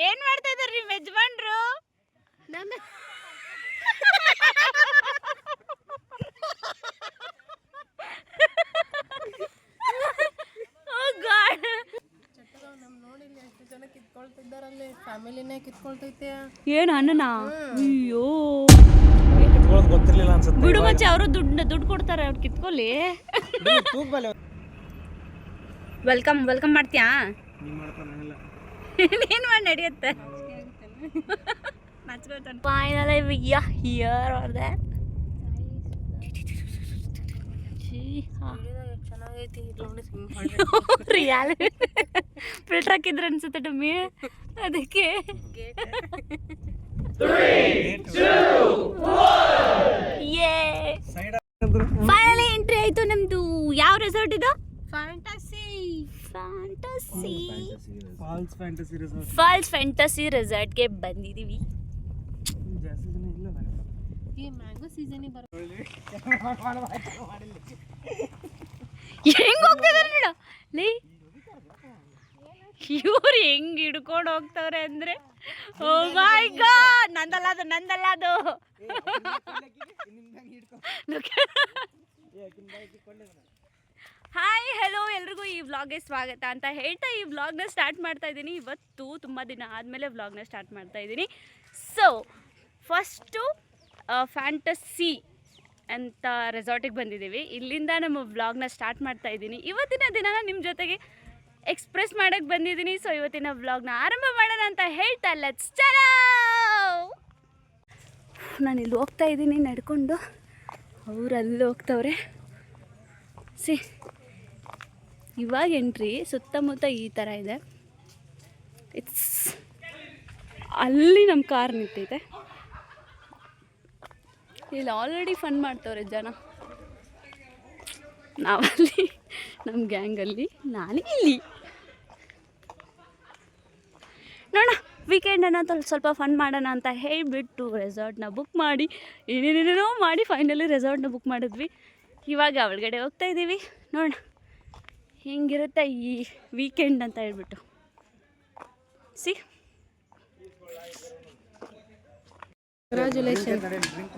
ಏನ್ ಮಾಡ್ತಾ ಇದಾರೆ ನಿಮ್ಮ ಯಜಮಾನ್ರು? ಏನು ಅನ್ನನ? ಅಯ್ಯೋ ಗೊತ್ತಿರ್ಲಿಲ್ಲ ಅನ್ಸುತ್ತೆ. ಬಿಡು ಮಚ್ಚ, ಅವರು ದುಡ್ಡು ಕೊಡ್ತಾರೆ, ಅವ್ರು ಕಿತ್ಕೊಳ್ಳಿ. ವೆಲ್ಕಮ್ ಮಾಡ್ತೀಯಾ? ನೀನ್ ಮಾಡಿ ನಡೆಯುತ್ತೆ. Finally we are here or that. Real filter ಹಾಕಿದ್ರೆ ಅನ್ಸುತ್ತೆ ಡಮ್ಮಿ, ಅದಕ್ಕೆ. ಫೈನಲಿ ಎಂಟ್ರಿ ಆಯ್ತು ನಮ್ದು. ಯಾವ ರೆಸಾರ್ಟ್ ಇದು? ಫಾಲ್ಸ್ ಫ್ಯಾಂಟಸಿ ರೆಸಾರ್ಟ್ಗೆ ಬಂದಿದೀವಿ. ಹೆಂಗ್ ಹೋಗ್ತಿದಾರೆ ನೋಡು ಲೇ, ಇವ್ರು ಹೆಂಗ್ ಹಿಡ್ಕೊಂಡು ಹೋಗ್ತವ್ರೆ ಅಂದ್ರೆ, ಓ ಮೈ ಗಾಡ್. ನಂದಲ್ಲ ಅದು. ಹಾಯ್ ಹಲೋ ಎಲ್ರಿಗೂ ಈ ವ್ಲಾಗ್ಗೆ ಸ್ವಾಗತ ಅಂತ ಹೇಳ್ತಾ ಈ ವ್ಲಾಗ್ನ ಸ್ಟಾರ್ಟ್ ಮಾಡ್ತಾ ಇದ್ದೀನಿ. ಇವತ್ತು ತುಂಬ ದಿನ ಆದಮೇಲೆ ವ್ಲಾಗ್ನ ಸ್ಟಾರ್ಟ್ ಮಾಡ್ತಾ ಇದ್ದೀನಿ. ಸೊ ಫಸ್ಟು ಫ್ಯಾಂಟಸಿ ಅಂತ ರೆಸಾರ್ಟಿಗೆ ಬಂದಿದ್ದೀವಿ. ಇಲ್ಲಿಂದ ನಮ್ಮ ವ್ಲಾಗ್ನ ಸ್ಟಾರ್ಟ್ ಮಾಡ್ತಾ ಇದ್ದೀನಿ. ಇವತ್ತಿನ ದಿನನ ನಿಮ್ಮ ಜೊತೆಗೆ ಎಕ್ಸ್ಪ್ರೆಸ್ ಮಾಡೋಕ್ಕೆ ಬಂದಿದ್ದೀನಿ. ಸೊ ಇವತ್ತಿನ ವ್ಲಾಗ್ನ ಆರಂಭ ಮಾಡೋಣ ಅಂತ ಹೇಳ್ತಾ ಲೆಟ್ಸ್ ಚಲೋ. ನಾನು ಇಲ್ಲಿ ಹೋಗ್ತಾ ಇದ್ದೀನಿ ನಡ್ಕೊಂಡು, ಅವ್ರು ಅಲ್ಲಿ ಹೋಗ್ತವ್ರೆ. ಸಿ ಇವಾಗ ಎಂಟ್ರಿ ಸುತ್ತಮುತ್ತ ಈ ಥರ ಇದೆ. ಇಟ್ಸ್ ಅಲ್ಲಿ ನಮ್ಮ ಕಾರ್ ನಿಂತೈತೆ. ಇಲ್ಲಿ ಆಲ್ರೆಡಿ ಫನ್ ಮಾಡ್ತವ್ರೆ ಜನ. ನಾವಲ್ಲಿ ನಮ್ಮ ಗ್ಯಾಂಗಲ್ಲಿ, ನಾನು ಇಲ್ಲಿ. ನೋಡೋಣ ವೀಕೆಂಡ್ ಅನ್ನೋ ಸ್ವಲ್ಪ ಫನ್ ಮಾಡೋಣ ಅಂತ ಹೇಳಿಬಿಟ್ಟು ರೆಸಾರ್ಟ್ನ ಬುಕ್ ಮಾಡಿ ಏನೇನೇನೋ ಮಾಡಿ ಫೈನಲಿ ರೆಸಾರ್ಟ್ನ ಬುಕ್ ಮಾಡಿದ್ವಿ. ಇವಾಗ ಒಳಗಡೆ ಹೋಗ್ತಾ ಇದ್ದೀವಿ. ನೋಡೋಣ ಹೆಂಗಿರುತ್ತೆ ಈ ವೀಕೆಂಡ್ ಅಂತ ಹೇಳ್ಬಿಟ್ಟು. C congratulation.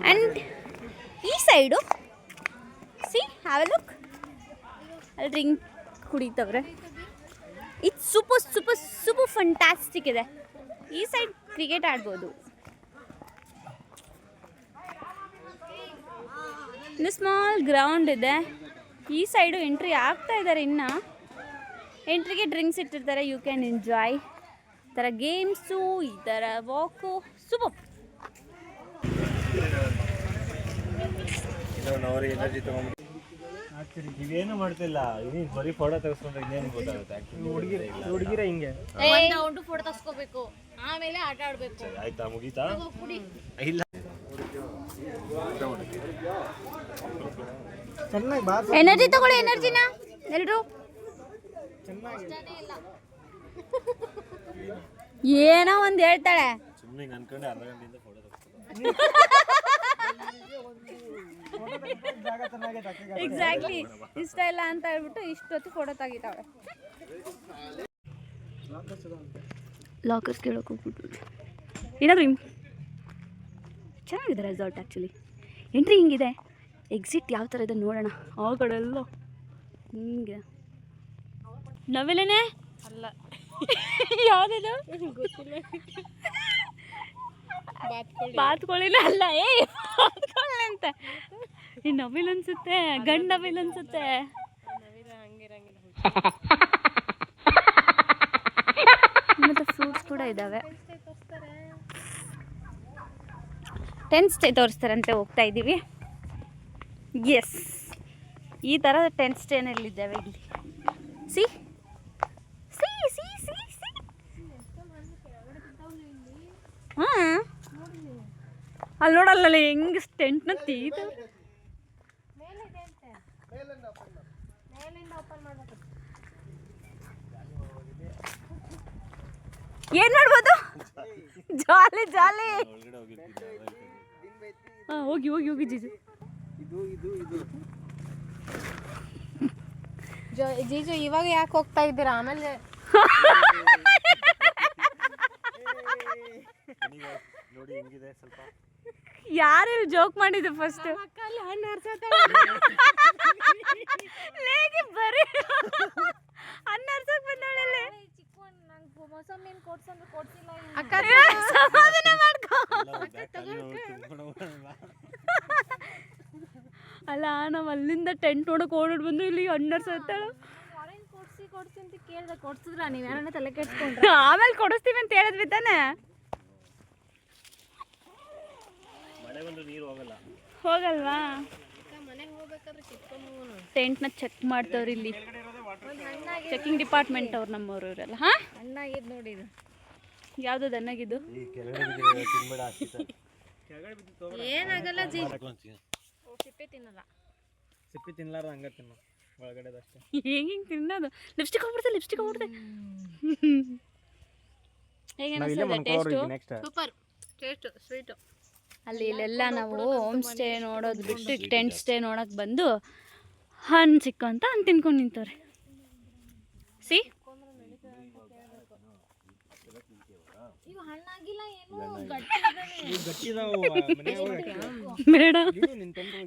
ಆ್ಯಂಡ್ ಈ side C have A look, ಅಲ್ಲಿ ಡ್ರಿಂಕ್ ಕುಡಿತವ್ರೆ. ಇಟ್ಸ್ ಸೂಪರ್ ಫಂಟಾಸ್ಟಿಕ್ ಇದೆ. ಈ ಸೈಡ್ ಕ್ರಿಕೆಟ್ ಆಡ್ಬೋದು. ಇನ್ನು ಸ್ಮಾಲ್ ಗ್ರೌಂಡ್ ಇದೆ. ಈ ಸೈಡು ಎಂಟ್ರಿ ಆಗ್ತಾ ಇದ್ದಾರೆ. ಇನ್ನು ಎಂಟ್ರಿಗೆ ಡ್ರಿಂಕ್ಸ್ ಇಟ್ಟಿರ್ತಾರೆ. ಯು ಕ್ಯಾನ್ ಎಂಜಾಯ್ ಈ ಥರ ಗೇಮ್ಸು, ಈ ಥರ ವಾಕು. ಸೂಪರ್. ಇವೇನು ಮಾಡ್ತಿಲ್ಲ, ಬರೀ ಫೋಟೋ ತೆಗೆಸ್ಕೊಂಡ್ರೆ ಇನ್ನೇನು ಗೊತ್ತಾಗುತ್ತೆ. ಹುಡುಗಿರ ಹಿಂಗೆ ಫೋಟೋ ತೆಗೆಸ್ಕೋಬೇಕು, ಆಮೇಲೆ ಆಟ ಆಡಬೇಕು. ಆಯ್ತಾ, ಮುಗೀತಾ? ಇಲ್ಲ ಎನರ್ಜಿ ತಗೊಳ್ಳಿ, ಎನರ್ಜಿನ ಎಲ್ರು. ಏನೋ ಒಂದು ಹೇಳ್ತಾಳೆ, ಸುಮ್ಮನೆ ಅನ್ಕೊಂಡೆ ಅರ್ಧ ಗಂಟೆಯಿಂದ ಫೋಟೋ ಎಕ್ಸಾಕ್ಟ್ಲಿ ಇಷ್ಟ ಇಲ್ಲ ಅಂತ ಹೇಳ್ಬಿಟ್ಟು ಇಷ್ಟೊತ್ತು ಫೋಟೋ ತೆಗಿತಾಳೆ. ಲಾಕರ್ಸ್ ಕೇಳೋಕೆ ಹೋಗ್ಬಿಟ್ಟು ಏನಾದ್ರು ಚೆನ್ನಾಗಿದೆ ರೆಸಾರ್ಟ್. ಆ್ಯಕ್ಚುಲಿ ಎಂಟ್ರಿ ಹಿಂಗಿದೆ, ಎಕ್ಸಿಟ್ ಯಾವ ಥರ ಇದೆ ನೋಡೋಣ. ಆ ಕಡೆ ಎಲ್ಲ ಹಿಂಗೆ ನವಿಲೇನೆ ಅಲ್ಲ, ಯಾವುದಿದು ಗೊತ್ತಿಲ್ಲ. ಬಾತ್ಕೊಳ್ಳಿನ ಅಲ್ಲ, ಬಾತ್ಕೊಳ್ಳಿ ಅಂತ. ಈ ನವಿಲ್ ಅನ್ಸುತ್ತೆ, ಗಂಡು ನವಿಲ್ ಅನ್ಸುತ್ತೆ. ಮತ್ತೆ ಫ್ರೂಟ್ಸ್ ಕೂಡ ಇದ್ದಾವೆ. ಟೆಂಟ್ ಸ್ಟೇ ತೋರಿಸ್ತಾರಂತೆ, ಹೋಗ್ತಾ ಇದ್ದೀವಿ. ಎಸ್, ಈ ಥರ ಟೆಂಟ್ ಸ್ಟೇನಲ್ಲಿದ್ದಾವೆ ಇಲ್ಲಿ. C C C C C ಹಾಂ, ಅಲ್ಲಿ ನೋಡಲ್ಲ ಹೆಂಗೆ ಟೆಂಟ್ನ ತೀತ. ಏನು ಮಾಡ್ಬೋದು? ಜಾಲಿ ಜಾಲಿ. ಹಾಂ, ಹೋಗಿ ಹೋಗಿ ಹೋಗಿ ಜೀಜು. ಜೀಜು ಇವಾಗ ಯಾಕೆ ಹೋಗ್ತಾ ಇದ್ದೀರಾ? ಆಮೇಲೆ ನೋಡಿ ಹೆಂಗಿದೆ ಸ್ವಲ್ಪ. ಯಾರು ಜೋಕ್ ಮಾಡಿದ್ದು ಫಸ್ಟ್ ಲೇಗಿ ಬರೀ ಅನ್ನ ಅರ್ಸಕ್ ಬಂದವಳಲ್ಲಿ ಸಮಾಧಾನ ಮಾಡ್ಕೊ. ಅಲ್ಲ ನಾವ್ ಅಲ್ಲಿಂದ ಟೆಂಟ್ ನೋಡಕ್ ಓಡೋಡ್ ಬಂದು ಇಲ್ಲಿ ಅಣ್ಣರ್ಸತ್ತಾಳ. ಕೊಡ್ಸಿದ್ರ ನೀವ್ ಯಾರನ್ನ ತಲೆ ಕೆಡ್ಸ್ಕೊಂಡ್ರ ಆಮೇಲೆ ಕೊಡಿಸ್ತೀವಿ ಅಂತ ಹೇಳಿದ್ವಿ ತಾನೆ. ಮಳೆ ಬಂದು ನೀರು ಹೋಗಲ್ಲ. ಹೋಗಲ್ವಾ? ಮನೆಗೆ ಹೋಗ್ಬೇಕಾದ್ರೆ ಕಿತ್ಕೊಂಡು ಟೆಂಟ್ನ ಚೆಕ್ ಮಾಡ್ತವ್ರಿ ಇಲ್ಲಿ. ಚೆಕಿಂಗ್ ಡಿಪಾರ್ಟ್ಮೆಂಟ್ ಅವ್ರು ನಮ್ಮವ್ರು ಇವರೆಲ್ಲ. ಹಾ ಹಣ್ಣಾಗಿದ್ ನೋಡಿ ಇದು ಯಾವ್ದು ಅನ್ನಗಿದ್ದು? ಈ ಕೆಳಗಡೆ ಬಿದ್ದಿರೋ ತಿನ್ಬೇಡ ಆಗ್ತಿತ್ತು. ಏನಾಗಲ್ಲ ಜಿ. ಸಿಪ್ಪೆ ತಿನ್ನಲ್ಲ. ಸಿಪ್ಪಿ ತಿನ್ಲಾರ ಹಂಗ ತಿನ್ನು ಒಳಗಡೆದಷ್ಟೇ. ಹೆಂಗೆ ತಿನ್ನೋದು? ಲಿಪ್ಸ್ಟಿಕ್ ಹೋಗ್ಬಿಡುತ್ತೆ. ಹೇಗೆ ಅನಿಸ್ತದೆ ಟೇಸ್ಟು? Super taste sweet. ಅಲ್ಲಿ ಇಲ್ಲೆಲ್ಲ ನಾವು ಹೋಮ್ ಸ್ಟೇ ನೋಡೋದು ಬಿಟ್ಟು ಟೆಂಟ್ ಸ್ಟೇ ನೋಡೋಕೆ ಬಂದು ಹಣ್ಣು ಸಿಕ್ಕು ಅಂತ ಹಣ್ಣು ತಿನ್ಕೊಂಡು ನಿಂತವ್ರೆ. ಸಿ ಇವು ಹಣ್ಣಾಗಿಲ್ಲ ಏನು ಬೇಡ,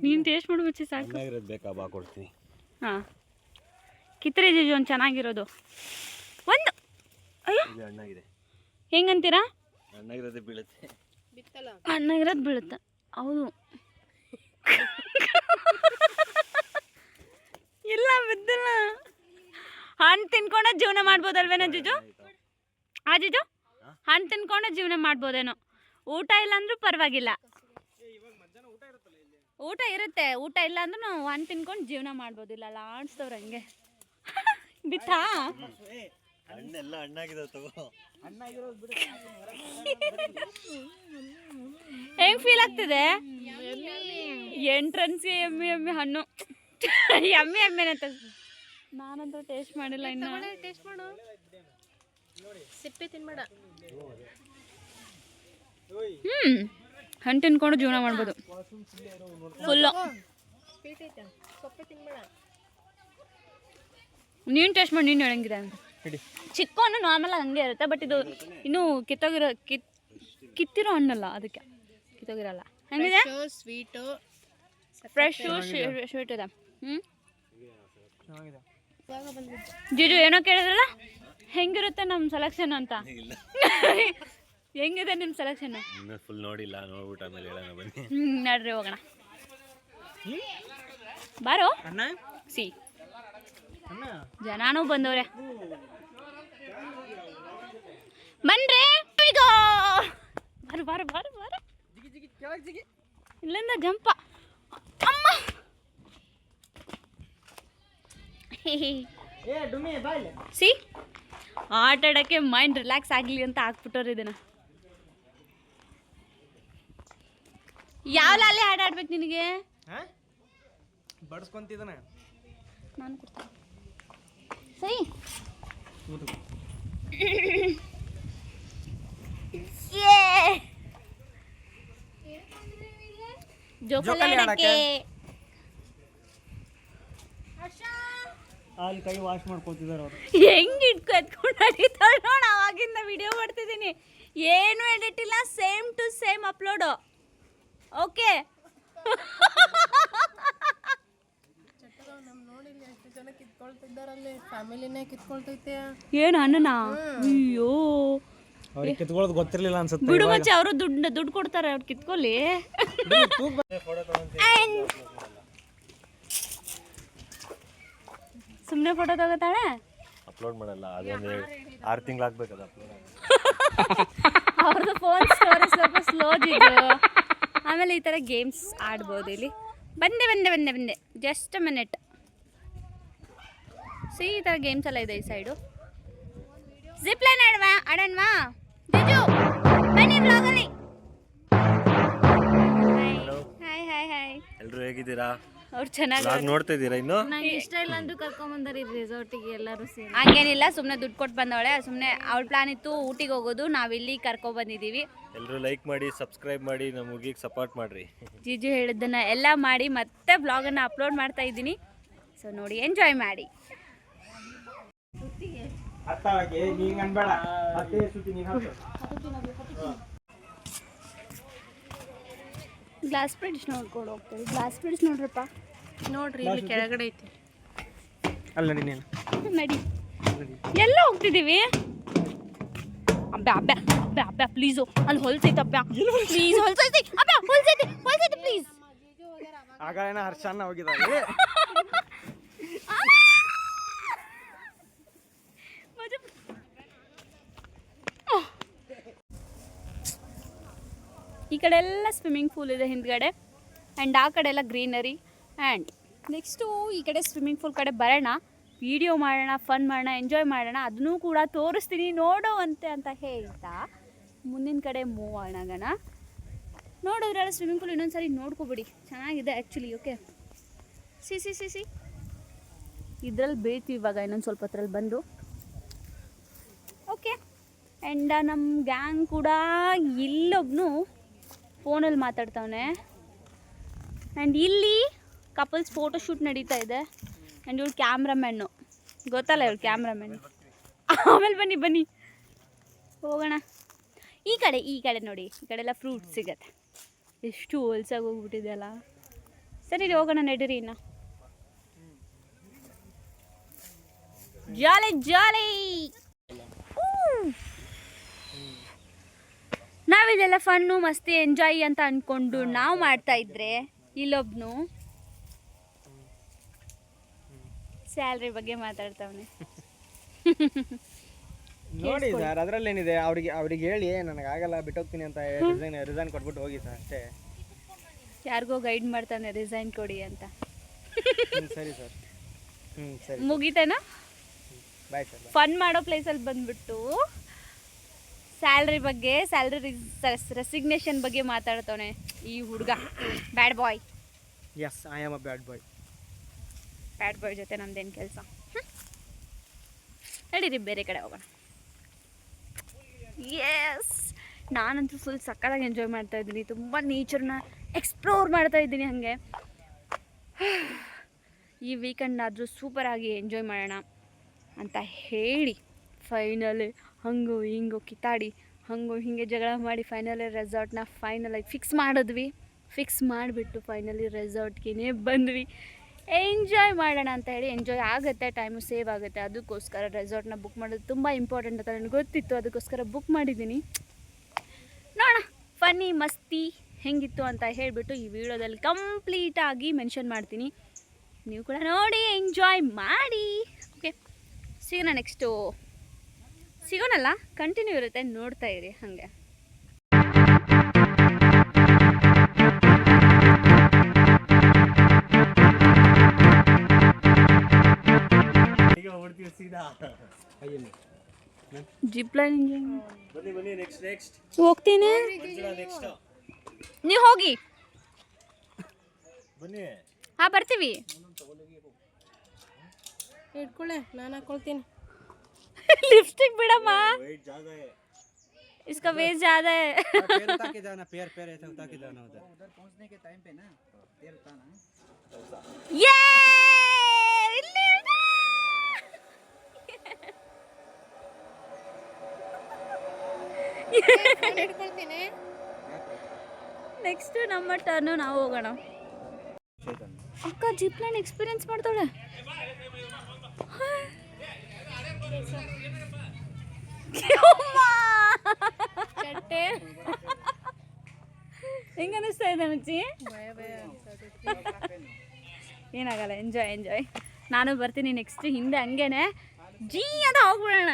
ನೀನು ಟೇಸ್ಟ್ ಮಾಡಿ ಮುಚ್ಚಿ ಸಾಕು. ಚೆನ್ನಾಗಿರೋದು ಬೇಕಾ? ಬಾ ಕೊಡ್ತೀನಿ. ಹಾಂ ಕಿತ್ತರೆ ಜೀಜು ಒಂದು ಚೆನ್ನಾಗಿರೋದು ಒಂದು. ಅಯ್ಯೋ ಇದು ಹಣ್ಣಾಗಿದೆ. ಹೆಂಗಂತೀರಾ? ಹಣ್ಣಾಗಿರೋದೇ ಬೀಳುತ್ತೆ. ಬಿತ್ತಲ್ಲ ಹಣ್ಣಾಗಿರೋದು ಬೀಳುತ್ತೆ. ಹೌದು ಇಲ್ಲ ಬಿದ್ದಿಲ್ಲ. ಹಣ್ಣು ತಿನ್ಕೊಂಡೆ ಜೀವನ ಮಾಡ್ಬೋದಲ್ವೇನೋ ಜೀಜು? ಆ ಜೀಜು ಹಣ್ಣು ತಿನ್ಕೊಂಡೆ ಜೀವನ ಮಾಡ್ಬೋದೇನೋ. ಊಟ ಇಲ್ಲ ಅಂದ್ರೂ ಪರವಾಗಿಲ್ಲ. ಊಟ ಇರುತ್ತೆ, ಊಟ ಇಲ್ಲ ಅಂದ್ರೂ ನಾವು ಹಣ್ಣು ತಿನ್ಕೊಂಡು ಜೀವನ ಮಾಡ್ಬೋದಿಲ್ಲ. ಅಲ್ಲ ಆಡಿಸ್ತವ್ರು ಹಂಗೆ ಬಿತ್ತಾ? ಹಣ್ಣೆಲ್ಲ ಹಣ್ಣಾಗಿದಾವೆ ತಗೋ. ಹೆಂಗ್ ಫೀಲ್ ಆಗ್ತಿದೆ? ಎಂಟ್ರನ್ಸ್ಗೆ ಎಮ್ಮೆ ಹಣ್ಣು ಎಮ್ಮೆನಂತ. ನಾನಂತೂ ಟೇಸ್ಟ್ ಮಾಡಿಲ್ಲ ಇನ್ನು. ಟೇಸ್ಟ್ ಮಾಡು. ಸಿಪ್ಪೆ ತಿನ್ಬೇಡ. ಹಣ್ಣು ತಿನ್ಕೊಂಡು ಜೀವನ ಮಾಡ್ಬೋದು ಫುಲ್ಲು. ಸ್ವೀಟ್ ಐತೆ ಸೊಪ್ಪೆ ತಿನ್ಬೇಡ. ನೀನು ಟೇಸ್ಟ್ ಮಾಡಿ ನೀನು ಹೇಳಂಗಿದೆ ಅಂತ. ಚಿಕ್ಕ ಹಣ್ಣು ನಾರ್ಮಲ್ ಹಂಗೆ ಇರುತ್ತೆ, ಬಟ್ ಇದು ಇನ್ನೂ ಕಿತ್ತಿರೋ ಹಣ್ಣಲ್ಲ, ಅದಕ್ಕೆ ಕಿತ್ತೋಗಿರಲ್ಲ. ಹೆಂಗಿದೆ? ಸ್ವೀಟು ಫ್ರೆಶ್ ಸ್ವೀಟ್ ಇದೆ. ಜೀಜು ಏನೋ ಕೇಳಿದ್ರಲ್ಲ ಹೆಂಗಿರುತ್ತೆ ನಮ್ಮ ಸೆಲೆಕ್ಷನ್ ಅಂತ. ಹೆಂಗಿದೆ ನಿಮ್ಮ ಸೆಲೆಕ್ಷನ್? ಫುಲ್ ನೋಡಿಲ್ಲ, ನೋಡ್ಬಿಟ್ಟು ಆಮೇಲೆ ಹೇಳೋಣ ಬನ್ನಿ. ನಡ್ರಿ ಹೋಗೋಣ. ಬಾರೋ ಸಿ ಜನಾನು ಬಂದವ್ರೆ. ಬನ್ರಿ ಈಗ ಬಾರು ಬಾರು ಬಾರು ಬಾರು ಇಲ್ಲಿಂದ ಜಂಪ. ಅಮ್ಮ ಸಿ ಆಟ ಆಡೋಕ್ಕೆ ಮೈಂಡ್ ರಿಲ್ಯಾಕ್ಸ್ ಆಗಲಿ ಅಂತ ಹಾಕ್ಬಿಟ್ಟವ್ರು ಇದನ್ನ. ಯಾವ ಲಾಲಿ ಹಾಡು ಆಡ್ಬೇಕು ನಿನಗೆ? ಬಡ್ಸ್ಕೊಂತಿದ್ದಾನೆ ನಾನು ಕೊಡ್ತೀನಿ. ಸರಿ ಜೋಕಾಲಿ ಆಡಕ್ಕೆ ಅಲ್ಲಿ ಕೈ ವಾಶ್ ಮಾಡ್ಕೊತಿದ್ದಾರೆ ಅವರು. ಹೆಂಗ್ ಎತ್ಕೊಂಡು ಅಡಿತಾಳೆ ನೋಡ. ಅವಾಗಿಂದ ವಿಡಿಯೋ ಮಾಡ್ತಿದ್ದೀನಿ, ಏನು ಎಡಿಟ್ ಇಲ್ಲ, same to same upload. Okay ಏನು ಅಣ್ಣನ? ಅಯ್ಯೋ ಅವ್ರಿಗೆ ಕಿತ್ಕೊಳ್ಳೋದು ಗೊತ್ತಿರಲಿಲ್ಲ ಅನ್ಸುತ್ತೆ. ಬಿಡು ಮಚ್ಚ, ಅವರು ದುಡ್ಡು ಕೊಡ್ತಾರೆ, ಅವ್ರು ಕಿತ್ಕೊಳ್ಳಿ. ಸುಮ್ಮನೆ ಫೋಟೋ ತಗೋತಾಳೆ, ಅಪ್ಲೋಡ್ ಮಾಡಲ್ಲ. ಅದೊಂದು 6 ತಿಂಗಳು ಆಗ್ಬೇಕದ ಅಪ್ಲೋಡ್. ಅವ್ರದ್ದು ಫೋನ್ ಸ್ಟೋರೇಜ್ ಸ್ವಲ್ಪ ಸ್ಲೋ ಜಿದ್ದು. ಆಮೇಲೆ ಈ ಥರ ಗೇಮ್ಸ್ ಆಡ್ಬೋದು ಇಲ್ಲಿ. ಬಂದೆ ಜಸ್ಟ್ ಅ ಮಿನಿಟ್. ಸಿ ಈ ಥರ ಗೇಮ್ಸ್ ಎಲ್ಲ ಇದೆ ಈ ಸೈಡು. ಜಿಪ್ ಲೈನ್ ಆಡೋಣವಾ ಜೀಜು? ಬನ್ನಿ ಬ್ಲಾಗಲ್ಲಿ. Hi hi hi. ಎಲ್ಲರೂ ಹೇಗಿದ್ದೀರಾ? ಅವ್ರು ಚೆನ್ನಾಗಿ ನೋಡ್ತಾ ಇದ್ದೀರಾ? ಇನ್ನು ನಂಗೆ ಇಷ್ಟ ಇಲ್ಲ ಅಂದ್ರೂ ಕರ್ಕೊಂಬಂದಾರಿ ರೆಸಾರ್ಟಿಗೆ ಎಲ್ಲರೂ ಸೇರಿ. ಹಂಗೇನಿಲ್ಲ, ಸುಮ್ಮನೆ ದುಡ್ಡು ಕೊಟ್ಟು ಬಂದವಳೆ. ಸುಮ್ಮನೆ ಅವಳ ಪ್ಲಾನ್ ಇತ್ತು ಊಟಿಗೆ ಹೋಗೋದು, ನಾವಿಲ್ಲಿ ಕರ್ಕೊಬಂದಿದ್ದೀವಿ. ಎಲ್ಲರೂ ಲೈಕ್ ಮಾಡಿ, ಸಬ್ಸ್ಕ್ರೈಬ್ ಮಾಡಿ, ನಮ್ಮ ಹುಡುಗಿಗೆ ಸಪೋರ್ಟ್ ಮಾಡಿರಿ. ಜೀಜು ಹೇಳಿದ್ದನ್ನು ಎಲ್ಲ ಮಾಡಿ ಮತ್ತೆ ಬ್ಲಾಗನ್ನು ಅಪ್ಲೋಡ್ ಮಾಡ್ತಾ ಇದ್ದೀನಿ. ಸೊ ನೋಡಿ, ಎಂಜಾಯ್ ಮಾಡಿ. ಗ್ಲಾಸ್ ಬ್ರಿಡ್ಜ್ ನೋಡ್ಕೊಂಡು ಹೋಗ್ತೀವಿ. ಗ್ಲಾಸ್ ಬ್ರಿಡ್ಜ್ ನೋಡ್ರಪ್ಪ. ನೋಡ್ರಿ ಇಲ್ಲಿ ಕೆಳಗಡೆ ಐತಿ. ಅಲ್ಲ ನೀನೇನು ನಡಿ. ಎಲ್ಲ ಹೋಗ್ತಿದ್ದೀವಿ. ಅಬ್ಬ ಅಬ್ಬ ಅಬ್ಬ ಅಬ್ಬ ಪ್ಲೀಸು, ಅಲ್ಲಿ ಹೊಲ್ಸೈತೆ ಅಬ್ಬ ಪ್ಲೀಸ್, ಹೊಲ್ಸೈತಿ ಅಬ್ಬ, ಹೊಲ್ಸೈತಿ ಹೊಲ್ಸೈತಿ ಪ್ಲೀಸ್. ಆಗ ಏನೋ ಹರ್ಷನ್ನ ಹೋಗಿದ್ದಾರೆ. ಈ ಕಡೆ ಎಲ್ಲ ಸ್ವಿಮ್ಮಿಂಗ್ ಪೂಲ್ ಇದೆ ಹಿಂದ್ಗಡೆ, ಆ್ಯಂಡ್ ಆ ಕಡೆ ಎಲ್ಲ ಗ್ರೀನರಿ. ಆ್ಯಂಡ್ ನೆಕ್ಸ್ಟು ಈ ಕಡೆ ಸ್ವಿಮ್ಮಿಂಗ್ ಪೂಲ್ ಕಡೆ ಬರೋಣ, ವಿಡಿಯೋ ಮಾಡೋಣ, ಫನ್ ಮಾಡೋಣ, ಎಂಜಾಯ್ ಮಾಡೋಣ, ಅದನ್ನೂ ಕೂಡ ತೋರಿಸ್ತೀನಿ ನೋಡೋವಂತೆ ಅಂತ ಹೇಳ್ತಾ ಮುಂದಿನ ಕಡೆ ಮೂವ್ ಆಗೋಣ. ನೋಡೋದ್ರೆಲ್ಲ ಸ್ವಿಮ್ಮಿಂಗ್ ಪೂಲ್ ಇನ್ನೊಂದು ಸರಿ ನೋಡ್ಕೊಬಿಡಿ, ಚೆನ್ನಾಗಿದೆ ಆ್ಯಕ್ಚುಲಿ. ಓಕೆ, ಸಿ ಇದ್ರಲ್ಲಿ ಬೀಳ್ತೀವಿ ಇವಾಗ ಇನ್ನೊಂದು ಸ್ವಲ್ಪ ಹೊತ್ತರಲ್ಲಿ ಬಂದು. ಓಕೆ, ಆ್ಯಂಡ್ ನಮ್ಮ ಗ್ಯಾಂಗ್ ಕೂಡ ಇಲ್ಲೊಬ್ನು ಫೋನಲ್ಲಿ ಮಾತಾಡ್ತಾವನೆ. ಆ್ಯಂಡ್ ಇಲ್ಲಿ ಕಪಲ್ಸ್ ಫೋಟೋ ಶೂಟ್ ನಡೀತಾ ಇದೆ. ಆ್ಯಂಡ್ ಇವಳು ಕ್ಯಾಮ್ರಾಮ್ಯಾನು, ಗೊತ್ತಲ್ಲ ಇವಳು ಕ್ಯಾಮ್ರಾಮ್ಯಾನು. ಆಮೇಲೆ ಬನ್ನಿ ಹೋಗೋಣ. ಈ ಕಡೆ ನೋಡಿ, ಈ ಕಡೆ ಎಲ್ಲ ಫ್ರೂಟ್ಸ್ ಸಿಗತ್ತೆ. ಎಷ್ಟು ಹೊಲ್ಸಾಗಿ ಹೋಗ್ಬಿಟ್ಟಿದೆ ಅಲ್ಲ. ಸರಿ ಹೋಗೋಣ ನಡೀರಿ. ಇನ್ನು ಜಾಲಿ ನಾವಿದೆಲ್ಲ ಫನ್ನು ಮಸ್ತಿ ಎಂಜಾಯ್ ಅಂತ ಅಂದ್ಕೊಂಡು ನಾವು ಮಾಡ್ತಾ ಇದ್ರೆ ಇಲ್ಲೊಬ್ನು ಸ್ಯಾಲ್ರಿ ಬಗ್ಗೆ ಮಾತಾಡ್ತಾವನೆ. ನೋಡಿ ಸರ್, ಅದ್ರಲ್ಲೇನಿದೆ, ಅವ್ರಿಗೆ ಹೇಳಿ ನನಗಾಗಲ್ಲ ಬಿಟ್ಟೋಗ್ತೀನಿ ಅಂತ ರಿಸೈನ್ ಕೊಟ್ಬಿಟ್ಟು ಹೋಗಿ ಸರ್ ಅಷ್ಟೇ. ಯಾರಿಗೋ ಗೈಡ್ ಮಾಡ್ತಾನೆ ರಿಸೈನ್ ಕೊಡಿ ಅಂತ. ಸರಿ ಸರ್, ಸರಿ, ಮುಗಿತೇನಾ? Bye sir. ಫನ್ ಮಾಡೋ ಪ್ಲೇಸಲ್ಲಿ ಬಂದ್ಬಿಟ್ಟು ಸ್ಯಾಲ್ರಿ ಬಗ್ಗೆ, ಸ್ಯಾಲ್ರಿ ರೆಸಿಗ್ನೇಷನ್ ಬಗ್ಗೆ ಮಾತಾಡ್ತಾನೆ ಈ ಹುಡುಗ. ಬ್ಯಾಡ್ ಬಾಯ್. ಎಸ್, ಐ ಆಮ್ ಅ ಬ್ಯಾಡ್ ಬಾಯ್. ಬ್ಯಾಡ್ ಬಾಯ್ ಜೊತೆ ನಮ್ದೇನು ಕೆಲಸ? ನಡೀರಿ ಬೇರೆ ಕಡೆ ಹೋಗೋಣ. ಎಸ್, ನಾನಂತೂ ಫುಲ್ ಸಕ್ಕತ್ತಾಗಿ ಎಂಜಾಯ್ ಮಾಡ್ತಾ ಇದ್ದೀನಿ. ತುಂಬ ನೇಚರ್ನ ಎಕ್ಸ್ಪ್ಲೋರ್ ಮಾಡ್ತಾ ಇದ್ದೀನಿ. ಹಾಗೆ ಈ ವೀಕೆಂಡಾದರೂ ಸೂಪರಾಗಿ ಎಂಜಾಯ್ ಮಾಡೋಣ ಅಂತ ಹೇಳಿ ಫೈನಲಿ ಹಂಗು ಹಿಂಗು ಕಿತ್ತಾಡಿ ಹಂಗು ಹೀಗೆ ಜಗಳ ಮಾಡಿ ಫೈನಲಿ ರೆಸಾರ್ಟ್ನ ಫೈನಲಾಗಿ ಫಿಕ್ಸ್ ಮಾಡಿಬಿಟ್ಟು ಫೈನಲಿ ರೆಸಾರ್ಟ್ಗೆ ಬಂದ್ವಿ. ಎಂಜಾಯ್ ಮಾಡೋಣ ಅಂತ ಹೇಳಿ. ಎಂಜಾಯ್ ಆಗುತ್ತೆ, ಟೈಮು ಸೇವ್ ಆಗುತ್ತೆ. ಅದಕ್ಕೋಸ್ಕರ ರೆಸಾರ್ಟ್ನ ಬುಕ್ ಮಾಡೋದು ತುಂಬ ಇಂಪಾರ್ಟೆಂಟ್ ಅಂತ ನನಗೆ ಗೊತ್ತಿತ್ತು. ಅದಕ್ಕೋಸ್ಕರ ಬುಕ್ ಮಾಡಿದ್ದೀನಿ. ನೋಡೋಣ ಫನ್ನಿ ಮಸ್ತಿ ಹೆಂಗಿತ್ತು ಅಂತ ಹೇಳಿಬಿಟ್ಟು ಈ ವಿಡಿಯೋದಲ್ಲಿ ಕಂಪ್ಲೀಟಾಗಿ ಮೆನ್ಷನ್ ಮಾಡ್ತೀನಿ. ನೀವು ಕೂಡ ನೋಡಿ ಎಂಜಾಯ್ ಮಾಡಿ. ಓಕೆ, ಸಿಗೋಣಲ್ಲ, ಕಂಟಿನ್ಯೂ ಇರುತ್ತೆ, ನೋಡ್ತಾ ಇರಿ ಹಾಗೆ. ಜಿಪ್ ಲೈನ್ ನೆಕ್ಸ್ಟ್ ಹೋಗ್ತೀನಿ, ನೀವು ಹೋಗಿ. ಬನ್ನಿ. ಹಾಂ, ಬರ್ತೀವಿ. ಇಟ್ಕೊಳ್ಳೆ, ನಾನು ಹಾಕೊಳ್ತೀನಿ. लिपस्टिक बिड़ಮ್ಮ, वेट ज्यादा है, इसका वेट ज्यादा है. पैर उठा के जाना, पैर ऐसे उठा के जाना उधर पहुंचने के टाइम पे ना पैर उठाना. ये ಇಟ್ಕೊಳ್ತೀನಿ. ನೆಕ್ಸ್ಟ್ ನಮ್ಮ ಟರ್ನ್, ನಾವು ಹೋಗೋಣ. ಅಕ್ಕ ಜಿಪ್ ಲೈನ್ ಎಕ್ಸ್ಪೀರಿಯನ್ಸ್ ಮಾಡ್ತಾಳೆ. ಹೆಂಗ ಅನಿಸ್ತಾ ಇದೆ ಮಚ್ಚಿ? ಏನಾಗಲ್ಲ, ಎಂಜಾಯ್. ನಾನು ಬರ್ತೀನಿ ನೆಕ್ಸ್ಟ್ ಹಿಂದೆ ಹಂಗೇನೆ ಜೀ ಅಂತ ಹೋಗ್ಬಿಡೋಣ.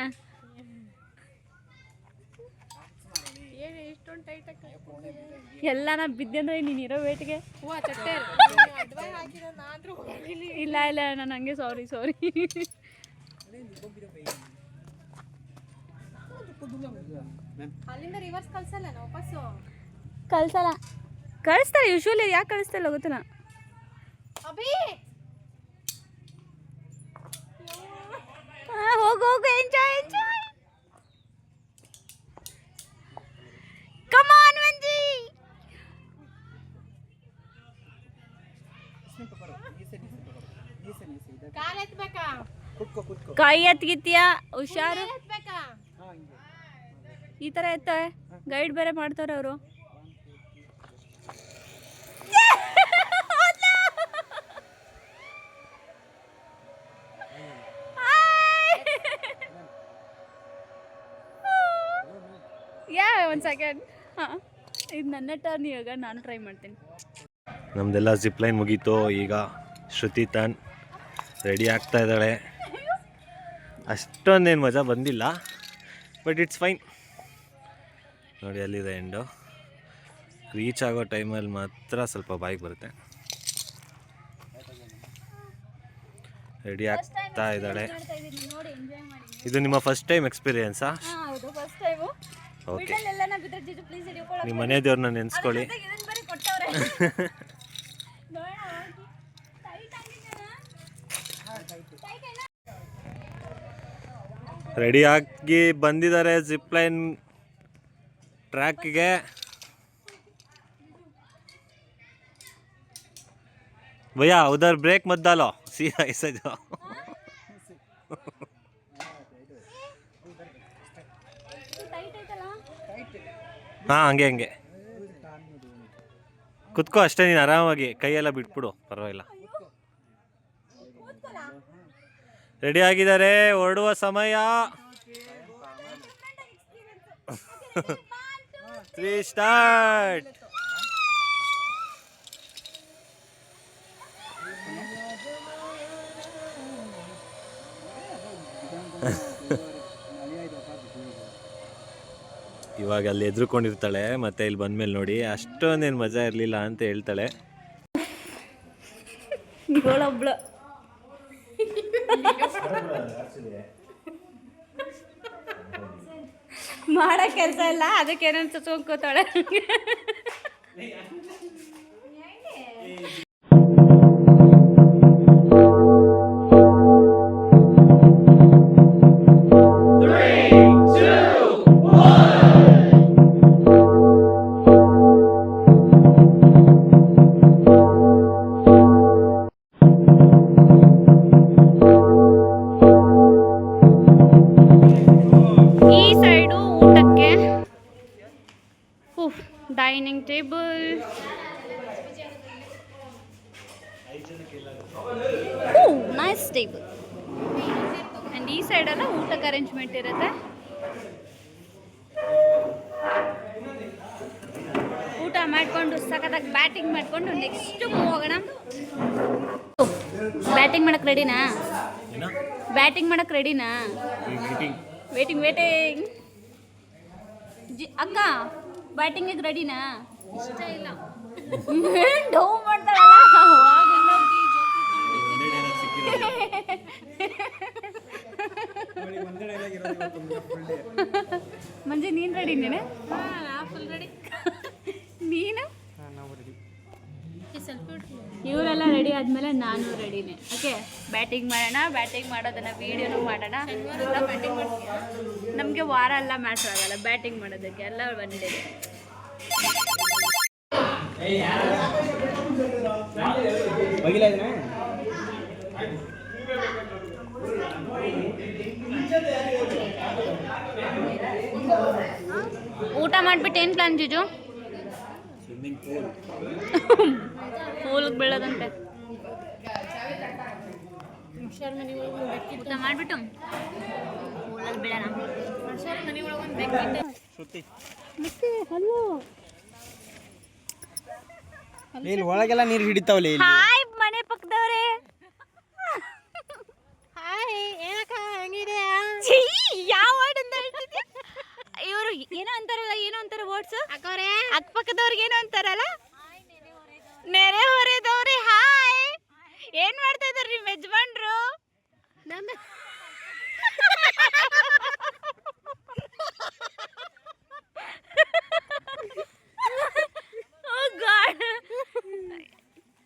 ಎಲ್ಲಾನ ಬಿದ್ದಂದ್ರೆ ನೀನಿರೋ ವೇಟ್ಗೆ. ಇಲ್ಲ ನಾನು ಹಂಗೆ ಸಾರಿ. ಅಲ್ಲಿಂದ ರಿವರ್ಸ್ ಕಳ್ಸಲ್ಲ ನಾವು ವಾಪಸ್ಸು. ಕಳಿಸ್ತಾರೆ ಯೂಶುವಲಿ, ಯಾಕೆ ಕಳಿಸ್ತಾಯಿಲ್ಲ ಗೊತ್ತಿಲ್ಲ. ಹೋಗು ಎಂಜಾಯ್. ಕಮ್ ಆನ್ ಮಂಜಿ. ಕಾಲ್ ಎತ್ಬೇಕಾ? ಕೈ ಎತ್ಗಿತ್ತೀಯಾ? ಹುಷಾರು. ಎತ್ಬೇಕಾ? ಈ ಥರ ಎತ್ತವೆ, ಗೈಡ್ ಬೇರೆ ಮಾಡ್ತಾರೆ ಅವರು. ಒಂದು ಸೆಕೆಂಡ್. ಹಾಂ, ಇದು ನನ್ನ ಟರ್ನ್. ಇವಾಗ ನಾನು ಟ್ರೈ ಮಾಡ್ತೀನಿ. ನಮ್ಮದೆಲ್ಲ ಜಿಪ್ ಲೈನ್ ಮುಗೀತು. ಈಗ ಶ್ರುತಿ ತಾನ್ ರೆಡಿ ಆಗ್ತಾ ಇದ್ದಾಳೆ. ಅಷ್ಟೊಂದೇನು ಮಜಾ ಬಂದಿಲ್ಲ, ಬಟ್ ಇಟ್ಸ್ ಫೈನ್. ನೋಡಿ ಅಲ್ಲಿದೆ ಎಂಡು. ರೀಚ್ ಆಗೋ ಟೈಮಲ್ಲಿ ಮಾತ್ರ ಸ್ವಲ್ಪ ಬಾಯಿಗೆ ಬರುತ್ತೆ. ರೆಡಿ ಆಗ್ತಾ ಇದ್ದಾಳೆ. ಇದು ನಿಮ್ಮ ಫಸ್ಟ್ ಟೈಮ್ ಎಕ್ಸ್ಪೀರಿಯನ್ಸಾ? ಹೌದು, ಫಸ್ಟ್ ಟೈಮು. ಓಕೆ, ನಿಮ್ಮ ಮನೆ ದೇವ್ರನ್ನ ನೆನೆಸ್ಕೊಳ್ಳಿ. ರೆಡಿಯಾಗಿ ಬಂದಿದ್ದಾರೆ ಜಿಪ್ ಲೈನ್ ಟ್ರ್ಯಾಕ್ಗೆ. भैया उधर ब्रेक मत डालो, सीधा ऐसे जाओ. ಹಾಂ, ಹಂಗೆ ಹಂಗೆ ಕುತ್ಕೋ ಅಷ್ಟೇ. ನೀನು ಆರಾಮಾಗಿ ಕೈಯೆಲ್ಲ ಬಿಟ್ಬಿಡು, ಪರವಾಗಿಲ್ಲ. ರೆಡಿ ಆಗಿದ್ದಾರೆ, ಹೊರಡುವ ಸಮಯ. 3 ಸ್ಟಾರ್ಟ್. ಇವಾಗ ಅಲ್ಲಿ ಎದ್ರುಕೊಂಡಿರ್ತಾಳೆ, ಮತ್ತೆ ಇಲ್ಲಿ ಬಂದ್ಮೇಲೆ ನೋಡಿ ಅಷ್ಟೊಂದೇನು ಮಜಾ ಇರಲಿಲ್ಲ ಅಂತ ಹೇಳ್ತಾಳೆ. ಇವಳೊಬ್ಳು ಮಾಡೋ ಕೆಲಸ ಇಲ್ಲ, ಅದಕ್ಕೆ ಏನೋ ಚುಚ್ಕೊಂಡ್ಕೋತಾಳೆ. Dining table. Nice table. And ಈ ಸೈಡೆಲ್ಲ ಊಟಕ್ಕೆ ಅರೇಂಜ್ಮೆಂಟ್ ಇರುತ್ತೆ. ಊಟ ಮಾಡಿಕೊಂಡು ಸಖತ್ತಾಗಿ ಬ್ಯಾಟಿಂಗ್ ಮಾಡಿಕೊಂಡು ನೆಕ್ಸ್ಟ್ ಮೂವ್ ಹೋಗೋಣ. ಬ್ಯಾಟಿಂಗ್ ಮಾಡಕ್ಕೆ ರೆಡಿನಾ? ಬ್ಯಾಟಿಂಗ್ ಮಾಡಕ್ಕೆ ರೆಡಿನಾ? Waiting waiting. ಅಕ್ಕ ಬ್ಯಾಟಿಂಗಿಗೆ ರೆಡಿನಾ? ಇಷ್ಟ ಇಲ್ಲ, ಡೌ ಮಾಡ್ತಾಳಲ್ಲ. ಮಂಜು ನೀನು ರೆಡಿ? ನೀನು ಫುಲ್ ರೆಡಿ. ನೀನು? ಇವರೆಲ್ಲ ರೆಡಿ ಆದಮೇಲೆ ನಾನು ರೆಡಿನೇ. ಓಕೆ, ಬ್ಯಾಟಿಂಗ್ ಮಾಡೋಣ. ಬ್ಯಾಟಿಂಗ್ ಮಾಡೋದನ್ನ ವೀಡಿಯೋನು ಮಾಡೋಣ. ನಮಗೆ ವಾರ ಎಲ್ಲ ಮ್ಯಾಟ್ರ್ ಆಗಲ್ಲ ಬ್ಯಾಟಿಂಗ್ ಮಾಡೋದಕ್ಕೆ, ಎಲ್ಲ ಬಂದಿದೆ. ಊಟ ಮಾಡಿಬಿಟ್ಟು ಏನು ಪ್ಲಾನ್ ಜಿಜು? ಪೂಲ್ಗೆ ಬೀಳೋದಂತೆ. ಊಟ ಮಾಡಿಬಿಟ್ಟು ಪೂಲಲ್ಲಿ ಬೀಳೋಣ. ಇಲ್ಲಿ ಒಳಗೆಲ್ಲ ನೀರು ಹಿಡಿತಾವಲ್ಲ. ಹಾಯ್ ಮನೆ ಪಕ್ಕದವ್ರೆ. ಹಾಯ್, ಏನಕ್ಕ ಹೆಂಗಿದೆ? ಯಾವ ವರ್ಡ್ ಅಂತ ಹೇಳ್ತಿದ್ದೆ? ಇವರು ಏನೋ ಅಂತಾರಲ್ಲ, ಏನೋ ಅಂತಾರೆ ವರ್ಡ್ಸ್ ಅಕ್ಕವ್ರೆ, ಅಕ್ಕಪಕ್ಕದವ್ರಿಗೆ ಏನೋ ಅಂತಾರಲ್ಲ, ನೆರೆ ಹೊರೆದವ್ರಿ. ಹಾಯ್, ಏನ್ ಮಾಡ್ತಾ ಇದಾರೆ ನಿಮ್ಮ ಯಜಮಾನ್ರು?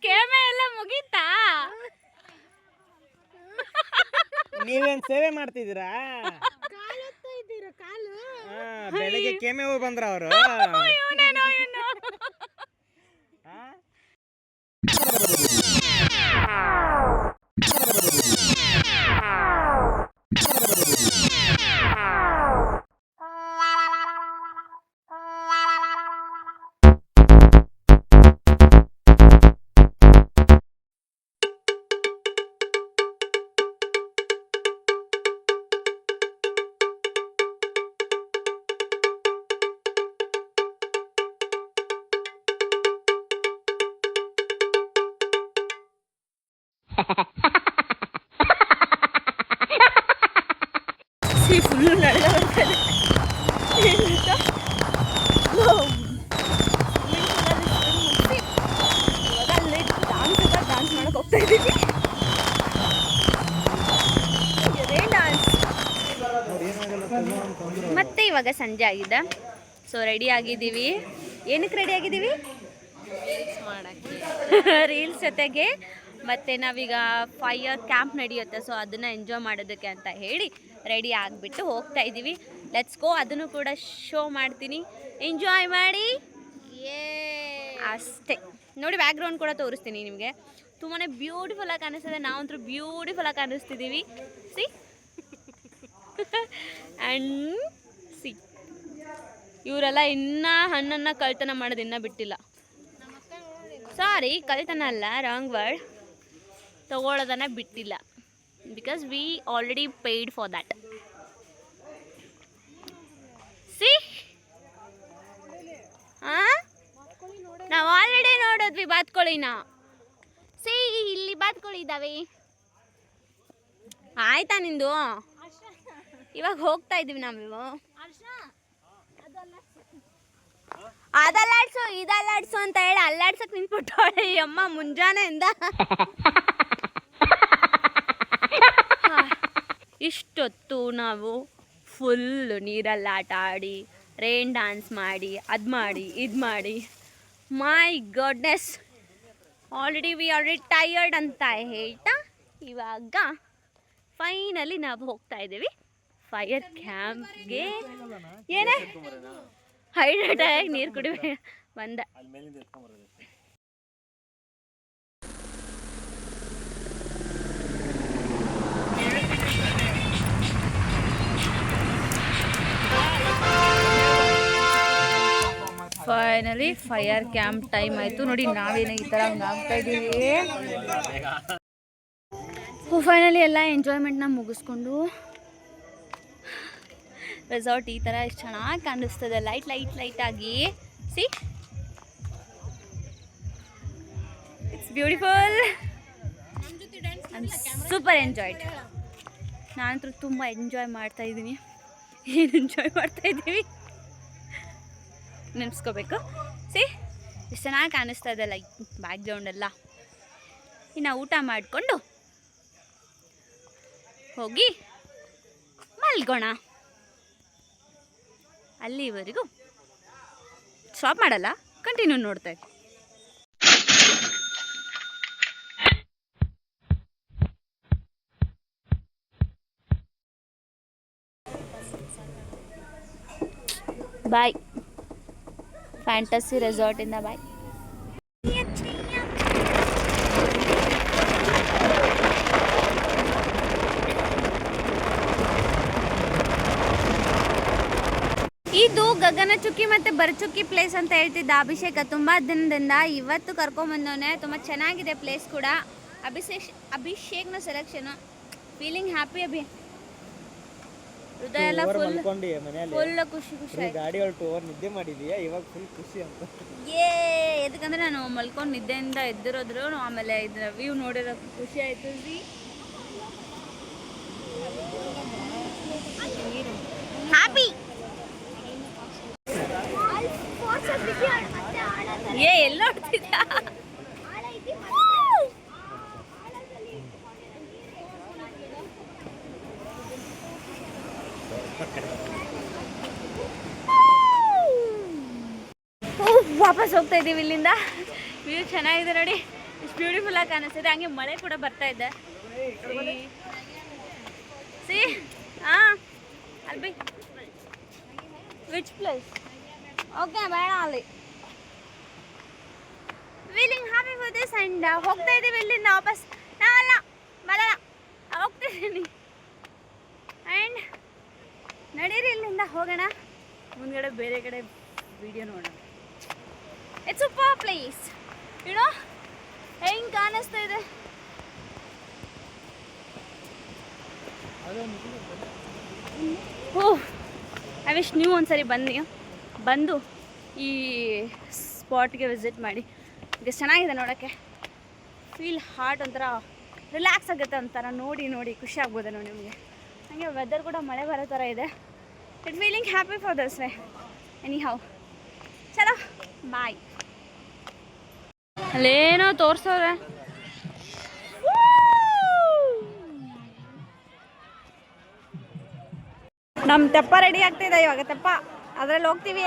ಕೇಮೆ ಎಲ್ಲ ಮುಗೀತಾ? ನೀವೇನ್ ಸೇವೆ ಮಾಡ್ತಿದ್ದೀರಾ? ಬೆಳಿಗ್ಗೆ ಕೆಮ್ಮೆ ಹೋಗಿ ಬಂದ್ರ ಅವರು. ಫುಲ್ಲು ನಳ್ಳ ಬರ್ತದೆ ಇವಾಗ ಅಲ್ಲಿ ಡಾನ್ಸ್ ಮಾಡಕ್ಕೆ ಹೋಗ್ತಾ ಇದ್ದೀವಿ. ಡಾನ್ಸ್ ಮತ್ತೆ ಇವಾಗ ಸಂಜೆ ಆಗಿದೆ. ಸೊ ರೆಡಿ ಆಗಿದ್ದೀವಿ. ಏನಕ್ಕೆ ರೆಡಿ ಆಗಿದ್ದೀವಿ? ರೀಲ್ಸ್ ಜೊತೆಗೆ ಮತ್ತು ನಾವೀಗ ಫೈರ್ ಕ್ಯಾಂಪ್ ನಡೆಯುತ್ತೆ, ಸೊ ಅದನ್ನು ಎಂಜಾಯ್ ಮಾಡೋದಕ್ಕೆ ಅಂತ ಹೇಳಿ ರೆಡಿ ಆಗಿಬಿಟ್ಟು ಹೋಗ್ತಾ ಇದ್ದೀವಿ. Let's go. ಅದನ್ನು ಕೂಡ ಶೋ ಮಾಡ್ತೀನಿ, ಎಂಜಾಯ್ ಮಾಡಿ ಅಷ್ಟೇ. ನೋಡಿ ಬ್ಯಾಕ್ಗ್ರೌಂಡ್ ಕೂಡ ತೋರಿಸ್ತೀನಿ ನಿಮಗೆ. ತುಂಬಾ ಬ್ಯೂಟಿಫುಲ್ಲಾಗಿ ಕಾಣಿಸ್ತದೆ. ನಾವಂತೂ ಬ್ಯೂಟಿಫುಲ್ಲಾಗಿ ಕಾಣಿಸ್ತಿದ್ದೀವಿ. ಸಿ ಆ್ಯಂಡ್ ಸಿ ಇವರೆಲ್ಲ ಇನ್ನೂ ಹಣ್ಣನ್ನು ಕಳ್ತನ ಮಾಡೋದು ಇನ್ನೂ ಬಿಟ್ಟಿಲ್ಲ. ಸಾರಿ, ಕಳ್ತನ ಅಲ್ಲ, ರಾಂಗ್ ವರ್ಡ್. ತಗೊಳ್ಳೋದನ್ನು ಬಿಟ್ಟಿಲ್ಲ. Because we already paid for that. See ನಾವು ಆಲ್ರೆಡಿ ನೋಡಿದ್ವಿ ಬಾತ್ಕೋಳಿನ. ಸಿ ಇಲ್ಲಿ ಬಾತ್ಕೋಳಿ ಇದ್ದಾವೆ. ಆಯ್ತಾ ನಿಂದು? ಇವಾಗ ಹೋಗ್ತಾ ಇದ್ದೀವಿ ನಾವು. ಅದಲ್ಲಾಡ್ಸು ಇದಲ್ಲಾಡ್ಸು ಅಂತ ಹೇಳಿ ಅಲ್ಲಾಡ್ಸಕ್ ನಿಂತ್ಬಿಟ್ಟವಳೆ ಅಮ್ಮ ಮುಂಜಾನೆಯಿಂದ. ಇಷ್ಟೊತ್ತು ನಾವು ಫುಲ್ ನೀರಲ್ಲಿ ಆಟ ಆಡಿ, ರೇನ್ ಡ್ಯಾನ್ಸ್ ಮಾಡಿ, ಅದು ಮಾಡಿ ಇದು ಮಾಡಿ, ಮೈ ಗಾಡ್ನೆಸ್, ವಿ ಆಲ್ರೆಡಿ ಟಯರ್ಡ್ ಅಂತ ಹೇಳ್ತಾ ಇವಾಗ ಫೈನಲಿ ನಾವು ಹೋಗ್ತಾ ಇದ್ದೀವಿ ಫೈರ್ ಕ್ಯಾಂಪ್ಗೆ. ಏನೇ ಹೈಡ್ರೇಟ್ ಆಗಿ ನೀರು ಕುಡಿಬೇಕು ಬಂದ. ಫೈನಲಿ ಫೈರ್ ಕ್ಯಾಂಪ್ ಟೈಮ್ ಆಯಿತು. ನೋಡಿ ನಾವೇನು ಈ ಥರ ಆಗ್ತಾ ಇದ್ದೀವಿ. ಫೈನಲಿ ಎಲ್ಲ ಎಂಜಾಯ್ಮೆಂಟ್ನ ಮುಗಿಸ್ಕೊಂಡು ರೆಸಾರ್ಟ್ ಈ ಥರ ಎಷ್ಟು ಚೆನ್ನಾಗಿ ಕಾಣಿಸ್ತದೆ ಲೈಟ್ ಆಗಿ. C it's beautiful. Super enjoyed. ನಾನಂತೂ ತುಂಬ ಎಂಜಾಯ್ ಮಾಡ್ತಾ ಇದ್ದೀನಿ. ಏನು ಎಂಜಾಯ್ ಮಾಡ್ತಾ ಇದ್ದೀವಿ ನೆನೆಸ್ಕೋಬೇಕು. ಸಿ ಎಷ್ಟು ಚೆನ್ನಾಗಿ ಕಾಣಿಸ್ತಾ ಇದೆ ಲೈಕ್ ಬ್ಯಾಕ್ಗ್ರೌಂಡ್ ಎಲ್ಲ. ಇನ್ನು ಊಟ ಮಾಡಿಕೊಂಡು ಹೋಗಿ ಮಲ್ಗೋಣ. ಅಲ್ಲಿವರೆಗೂ ಸ್ಟಾಪ್ ಮಾಡಲ್ಲ, ಕಂಟಿನ್ಯೂ ನೋಡ್ತಾ ಇದ್ವಿ. ಬಾಯ್ ಫ್ಯಾಂಟಸಿ ರೆಸಾರ್ಟಿಂದ ಬಾಯ್. ಇದು ಗಗನಚುಕ್ಕಿ ಮತ್ತು ಬರಚುಕ್ಕಿ ಪ್ಲೇಸ್ ಅಂತ ಹೇಳ್ತಿದ್ದ ಅಭಿಷೇಕ ತುಂಬ ದಿನದಿಂದ. ಇವತ್ತು ಕರ್ಕೊಂಬಂದವನೇ. ತುಂಬ ಚೆನ್ನಾಗಿದೆ ಪ್ಲೇಸ್ ಕೂಡ. ಅಭಿಷೇಕ್ನ ಸೆಲೆಕ್ಷನು. Feeling happy Abhi. ಹೃದಯ ಎಲ್ಲ ಫುಲ್ ಖುಷಿ ಗಾಡಿ ಹೊರಟು ನಿದ್ದೆ ಮಾಡಿದೀಯಾ? ಇವಾಗ ಫುಲ್ ಖುಷಿ ಅಂತ. ಎದಕ್ಕಂದ್ರೆ ನಾನು ಮಲ್ಕೊಂಡು ನಿದ್ದೆಯಿಂದ ಎದ್ದಿರೋದ್ರು, ಆಮೇಲೆ ಇದರ ವ್ಯೂ ನೋಡಿರೋ ಖುಷಿ ಆಯಿತು. ಹ್ಯಾಪಿ. ಎಲ್ಲ ನೋಡ್ತಿದ್ದ ವಾಪಸ್ ಹೋಗ್ತಾ ಇದ್ದೀವಿ ಇಲ್ಲಿಂದ. ವ್ಯೂ ಚೆನ್ನಾಗಿದೆ ನೋಡಿ, ಇಷ್ಟು ಬ್ಯೂಟಿಫುಲ್ ಆಗಿ ಕಾಣಿಸ್ತಿದೆ. ಹಂಗೆ ಮಳೆ ಕೂಡ ಬರ್ತಾ ಇದೆ. ಸಿ ಅಲ್ಬಿ ವಿಚ್ ಪ್ಲೇಸ್? ಓಕೆ ಬೇಡ ಅಲ್ಲಿ. Feeling happy for this. And ಹೋಗ್ತಾ ಇದ್ದೀವಿ ಇಲ್ಲಿಂದ ವಾಪಸ್. ನಾವಲ್ಲ ಬರಲ್ಲ, ಹೋಗ್ತಿದ್ದೀನಿ. ಆ್ಯಂಡ್ ನಡೀರಿ ಇಲ್ಲಿಂದ ಹೋಗೋಣ ಮುಂದ್ಗಡೆ, ಬೇರೆ ಕಡೆ ವಿಡಿಯೋ ನೋಡೋಣ. It's super place. ಯುನೋ ಹೆಂಗೆ ಕಾಣಿಸ್ತಾ ಇದೆ. ಓಹ್ ಐ ವಿಶ್ ನೀವು ಒಂದ್ಸರಿ ಬಂದು ಈ ಸ್ಪಾಟ್ಗೆ ವಿಸಿಟ್ ಮಾಡಿ. ಇದು ಚೆನ್ನಾಗಿದೆ ನೋಡೋಕ್ಕೆ. ಫೀಲ್ ಹಾರ್ಟ್ ಒಂಥರ ರಿಲ್ಯಾಕ್ಸ್ ಆಗುತ್ತೆ ಒಂಥರ ನೋಡಿ ನೋಡಿ ಖುಷಿ ಆಗ್ಬೋದು ನೋಡಿ ನಿಮಗೆ. ಹಾಗೆ ವೆದರ್ ಕೂಡ ಮಳೆ ಬರೋ ಥರ ಇದೆ. It feeling happy for this way any how. ಚಲೋ ಬಾಯ್. ಅಲ್ಲೇನೋ ತೋರಿಸೋರೆ. ನಮ್ಮ ತೆಪ್ಪ ರೆಡಿ ಆಗ್ತಿದೆ ಇವಾಗ. ತೆಪ್ಪ ಅದ್ರಲ್ಲಿ ಹೋಗ್ತೀವಿ.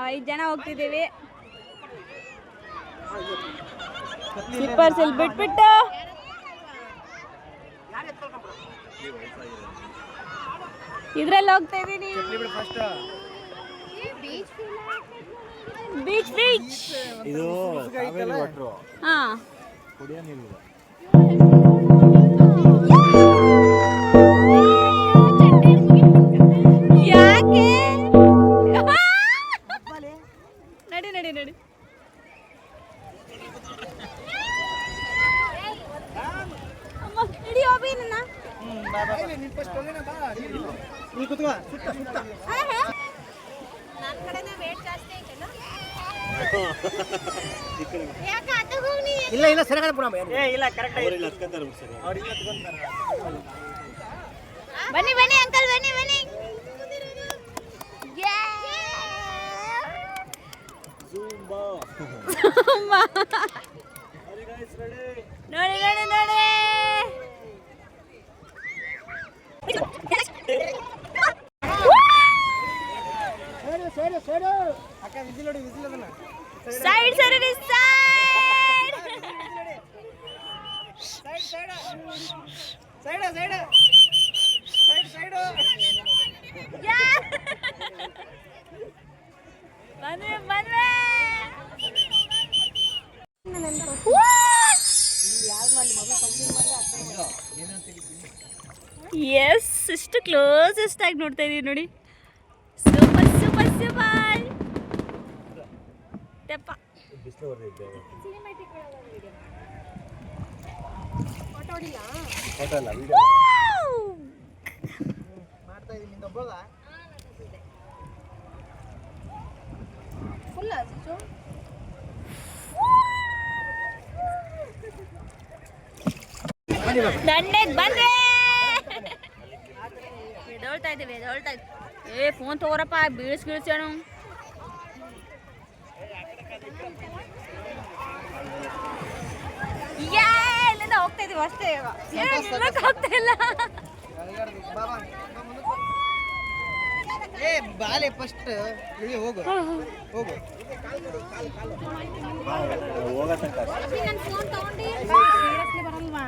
5 ಜನ ಹೋಗ್ತಿದ್ದೀವಿ. ಸ್ಲಿಪ್ಪರ್ಸ್ ಇಲ್ಲಿ ಬಿಟ್ಬಿಟ್ಟು ಇದ್ರಲ್ಲಿ ಹೋಗ್ತಾ ಇದ್ದೀನಿ. ಬೀಚ್ ಬೀಚ್ ಇದು ಕಾವೇರಿ ವಾಟ್ರು, ಹಾಂ. ಕುಡಿಯೋ ನೀರಿದೆ. ಯಾಕೆ ನಡಿ ನಡಿ ನಡಿ. ಅಮ್ಮ ನಡಿ ಹೋಗಿ ನನ್ನ. ಇಲ್ಲ ಇಲ್ಲ ಸರಿಯಾಗಿ ಬಿಡಮ್ಮ. ಇಲ್ಲ ಕರೆಕ್ಟ್ ಅವ್ರಿಗೆ ಹತ್ಕೊಂತಾರೆ ಸರಿ. ಬನ್ನಿ ಬನ್ನಿ ಅಂಕಲ್ ಬನ್ನಿ ಬನ್ನಿ. ನೋಡಿ ನೋಡಿ ನೋಡಿ. ಅಕ್ಕ ವಿಸಿಲ್ ನೋಡಿ, ವಿಸಿಲ್ ಅದನ್ನ ಸೈಡ್ ಸರಿ side side side side side side side. ಬಂದ್ವಿ ಬಂದ್ವಿ. ಎಸ್ ಇಷ್ಟು ಕ್ಲೋಸೆಸ್ಟ್ ಆಗಿ ನೋಡ್ತಾ ಇದೀವಿ ನೋಡಿ. Super super super. ತೆಪ್ಪ ಬಿಸಿಲು ಬರ್ತಿದ್ದೆ ಫೋಟೋ ಅಲ್ಲ ವಿಡಿಯೋ ಮಾಡ್ತಾ ಇದೀನಿ. ನಿಂದ ಒಬ್ಬಗ ಫುಲ್ ದಂಡೆಗೆ ಬಂದೆ. ಎದೋಳ್ತಾ ಇದ್ದೀವಿ ಎದೋಳ್ತಾ ಇದ್ದೀವಿ. ಏ ಫೋನ್ ತಗೋರಪ್ಪ, ಬೀಳ್ಸೋಣ. ಇಲ್ಲಿಂದ ಹೋಗ್ತಾ ಇದೀವಿ ಅಷ್ಟೇ. ಹೋಗ್ತಾ ಇಲ್ಲ. ಏ ಬಾಲೆ ಫಸ್ಟ್ ಇಲ್ಲಿ ಹೋಗು ಹೋಗು. ಹೋಗೋ ತನಕ ನನ್ನ ಫೋನ್ ತಗೊಂಡು ಸೀರಿಯಸ್ಲಿ ಬರಲ್ವಾ?